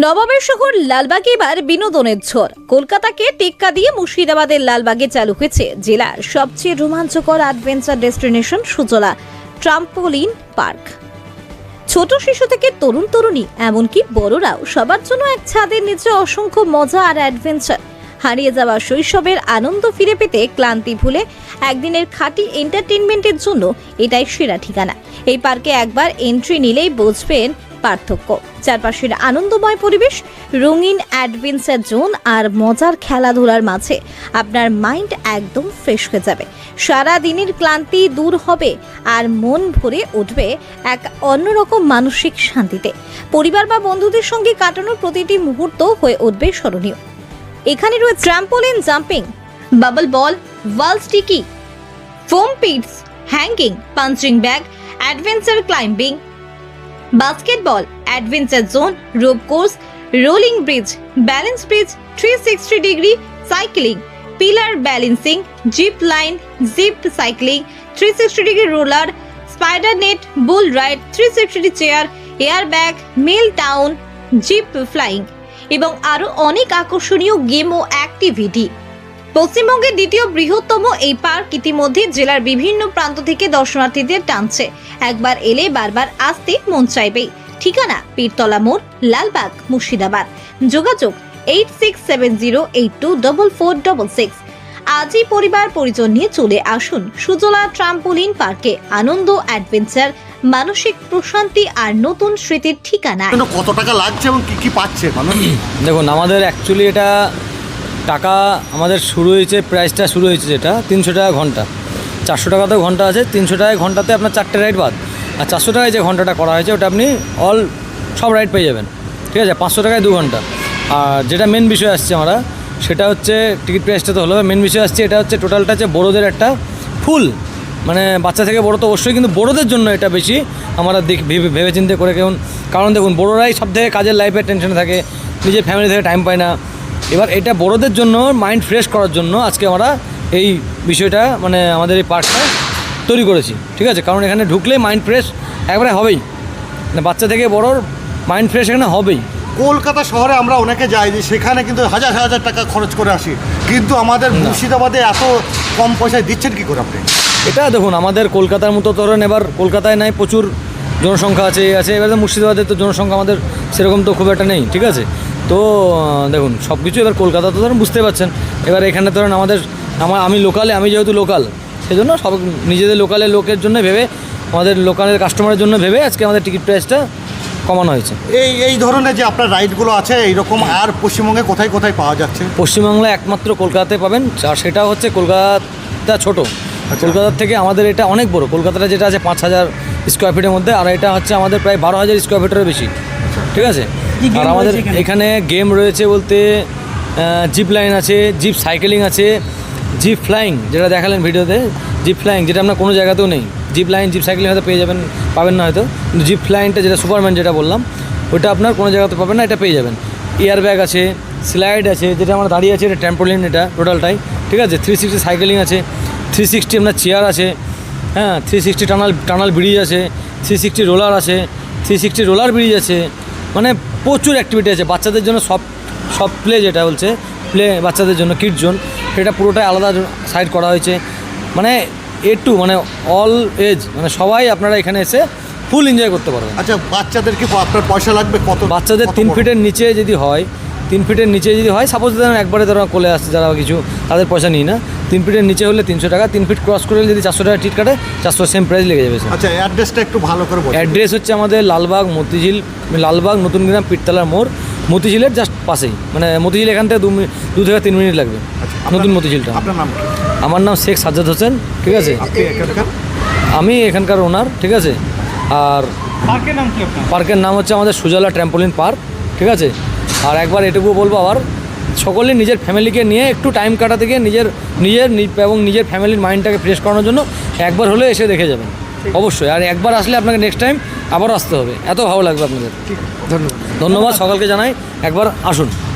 নবাবের শহর লালবাগে এবার বিনোদনের ঝড়। কলকাতাকে টেক্কা দিয়ে মুর্শিদাবাদের লালবাগে চালু হয়েছে জেলার সবচেয়ে রোমাঞ্চকর অ্যাডভেঞ্চার ডেস্টিনেশন সুজলা ট্রাম্পোলিন পার্ক। ছোট শিশু থেকে তরুণ তরুণী এমনকি বড়রাও সবার জন্য এক ছাদের নিচে অসংখ্য মজা আর অ্যাডভেঞ্চার। হারিয়ে যাওয়া শৈশবের আনন্দ ফিরে পেতে ক্লান্তি ভুলে একদিনের খাঁটি এন্টারটেইনমেন্টের জন্য এটাই সেরা ঠিকানা। এই পার্কে একবার এন্ট্রি নিলেই বুঝবেন পার্থক্য। চারপাশের আনন্দময় পরিবেশ, রঙিন অ্যাডভেঞ্চার জোন আর মজার খেলাধুলার মাঝে আপনার মাইন্ড একদম ফ্রেশ হয়ে যাবে। সারা দিনের ক্লান্তি দূর হবে আর মন ভরে উঠবে এক অন্যরকম মানসিক শান্তিতে। পরিবার বা বন্ধুদের সঙ্গে কাটানোর প্রতিটি মুহূর্ত হয়ে উঠবে স্মরণীয়। এখানে রয়েছে trampoline jumping, bubble ball, wall sticky, foam pits, hanging, punching bag, adventure climbing, basketball, adventure zone, rope course, rolling bridge, balance bridge, 360 degree cycling, pillar balancing, zip line, zip cycling, 360 degree roller, spider net, bull ride, 360 chair, air bag, mill town, zip flying এবং আরো অনেক আকর্ষণীয় game ও activity. পশ্চিমবঙ্গের দ্বিতীয় বৃহত্তম এই park ইতিমধ্যে জেলার বিভিন্ন প্রান্ত থেকে দর্শনার্থীদের টানছে। একবার এলে বারবার আসতে মন চাইবেই। ঠিকানা পীরতলা মোড়, লালবাগ, মুর্শিদাবাদ। যোগাযোগ 8670824466। আজই পরিবার পরিজন নিয়ে চলে আসুন সুজলা ট্রাম্পোলিন পার্কে। আনন্দ, অ্যাডভেঞ্চার, মানসিক প্রশান্তি আর নতুন স্মৃতির ঠিকানা। কত টাকা লাগছে এবং কি কি পাচ্ছে মানুষ? দেখুন, আমাদের অ্যাকচুয়ালি এটা টাকা আমাদের শুরু হয়েছে, প্রাইসটা শুরু হয়েছে যেটা 300 টাকা ঘন্টা। 400 টাকাতেও ঘন্টা আছে, 300 টাকায় ঘন্টাতে আপনার 4টে রাইড বাদ। আর 400 টাকায় যে ঘন্টাটা করা হয়েছে ওটা আপনি সব রাইড পেয়ে যাবেন, ঠিক আছে। 500 টাকায় 2 ঘন্টা। আর যেটা মেন বিষয় আসছে আমরা, সেটা হচ্ছে টিকিট প্রাইসটা তো হলো, মেন বিষয় আসছে এটা হচ্ছে টোটালটা হচ্ছে বড়োদের একটা ফুল, মানে বাচ্চা থেকে বড়ো তো অবশ্যই, কিন্তু বড়োদের জন্য এটা বেশি আমরা ভেবে চিন্তে করে। কারণ দেখুন, বড়োরাই সব থেকে কাজের লাইফে টেনশনে থাকে, নিজের ফ্যামিলি থেকে টাইম পায় না। এবার এটা বড়োদের জন্য মাইন্ড ফ্রেশ করার জন্য আজকে আমরা এই বিষয়টা মানে আমাদের এই পার্কটা তৈরি করেছি, ঠিক আছে। কারণ এখানে ঢুকলে মাইন্ড ফ্রেশ একবারে হবেই, মানে বাচ্চা থেকে বড়োর মাইন্ড ফ্রেশ এখানে হবেই। কলকাতা শহরে আমরা অনেকে যাই যে সেখানে কিন্তু হাজার হাজার টাকা খরচ করে আসি, কিন্তু আমাদের মুর্শিদাবাদে এত কম পয়সায় দিচ্ছেন কি করে আপনি? এটা দেখুন, আমাদের কলকাতার মতো ধরেন, এবার কলকাতায় নাই প্রচুর জনসংখ্যা আছে এবার মুর্শিদাবাদের তো জনসংখ্যা আমাদের সেরকম তো খুব একটা নেই, ঠিক আছে। তো দেখুন, সব কিছু এবার কলকাতা তো ধরেন বুঝতে পারছেন। এবার এখানে ধরেন আমি যেহেতু লোকাল, সেই জন্য সব নিজেদের লোকালের লোকের জন্য ভেবে, আমাদের লোকালের কাস্টমারের জন্য ভেবে আজকে আমাদের টিকিট প্রাইসটা কমানো হয়েছে। এই ধরনের যে আপনার রাইডগুলো আছে এইরকম আর পশ্চিমবঙ্গে কোথায় কোথায় পাওয়া যাচ্ছে? পশ্চিমবাংলায় একমাত্র কলকাতাতে পাবেন, আর সেটা হচ্ছে কলকাতা ছোটো। কলকাতার থেকে আমাদের এটা অনেক বড়। কলকাতাটা যেটা আছে 5000 স্কোয়ার ফিটের মধ্যে, আর এটা হচ্ছে আমাদের প্রায় 12,000 স্কোয়ার ফিটেরও বেশি, ঠিক আছে। আর আমাদের এখানে গেম রয়েছে বলতে জিপ লাইন আছে, জিপ সাইকেলিং আছে, জিপ ফ্লাইং যেটা দেখালেন ভিডিওতে, জিপ ফ্লাইং যেটা আপনার কোনো জায়গাতেও নেই। জিপ লাইন, জিপ সাইকেলিং হয়তো পাবেন না হয়তো, কিন্তু জিপ ফ্লাইংটা যেটা সুপারম্যান যেটা বললাম, ওটা আপনার কোনো জায়গাতে পাবেন না, এটা পেয়ে যাবেন। এয়ার ব্যাগ আছে, স্লাইড আছে, যেটা আমরা দাঁড়িয়ে আছে এটা ট্র্যাম্পোলিন, এটা টোটালটাই, ঠিক আছে। 360 সাইকেলিং আছে, 360 আপনার চেয়ার আছে, হ্যাঁ, 360 টানাল ব্রিজ আছে, 360 রোলার আছে, 360 রোলার ব্রিজ আছে, মানে প্রচুর অ্যাক্টিভিটি আছে। বাচ্চাদের জন্য সব প্লে যেটা বলছে প্লে, বাচ্চাদের জন্য কিড জোন, সেটা পুরোটাই আলাদা সাইড করা হয়েছে। মানে মানে অল এজ, মানে সবাই আপনারা এখানে এসে ফুল এনজয় করতে পারবেন। আচ্ছা, বাচ্চাদের কি আপনার পয়সা লাগবে কত? বাচ্চাদের 3 ফিটের নিচে যদি হয়, 3 ফিটের নিচে যদি হয়, সাপোজ ধরেন একবারে ধরো কোলে আসছে যারা কিছু, তাদের পয়সা নিই না। 3 ফিটের নিচে হলে 300 টাকা, 3 ফিট ক্রস করে যদি 400 টাকা টিকিট কাটে, 400 সেম প্রাইস লেগে যাবে। আচ্ছা, অ্যাড্রেসটা একটু ভালো করে বলুন। অ্যাড্রেস হচ্ছে আমাদের লালবাগ নতুন গ্রাম, পীরতলার মোড়, মতিঝিলের জাস্ট পাশেই। মানে মতিঝিল এখান থেকে 2 থেকে 3 মিনিট লাগবে। আচ্ছা, নতুন মতিঝিলটা। আপনার নাম কি? আমার নাম শেখ সাজ্জাদ হোসেন, ঠিক আছে। আমি এখানকার ওনার, ঠিক আছে। আর পার্কের নাম হচ্ছে আমাদের সুজলা ট্রাম্পোলিন পার্ক, ঠিক আছে। আর একবার এটুকু বলবো, আবার সকলে নিজের ফ্যামিলিকে নিয়ে একটু টাইম কাটাতে গিয়ে নিজের ফ্যামিলির মাইন্ডটাকে ফ্রেশ করানোর জন্য একবার হলে এসে দেখে যাবেন অবশ্যই। আর একবার আসলে আপনাকে নেক্সট টাইম আবারও আসতে হবে, এত ভালো লাগবে আপনাদের। ধন্যবাদ, সকালকে জানাই একবার আসুন।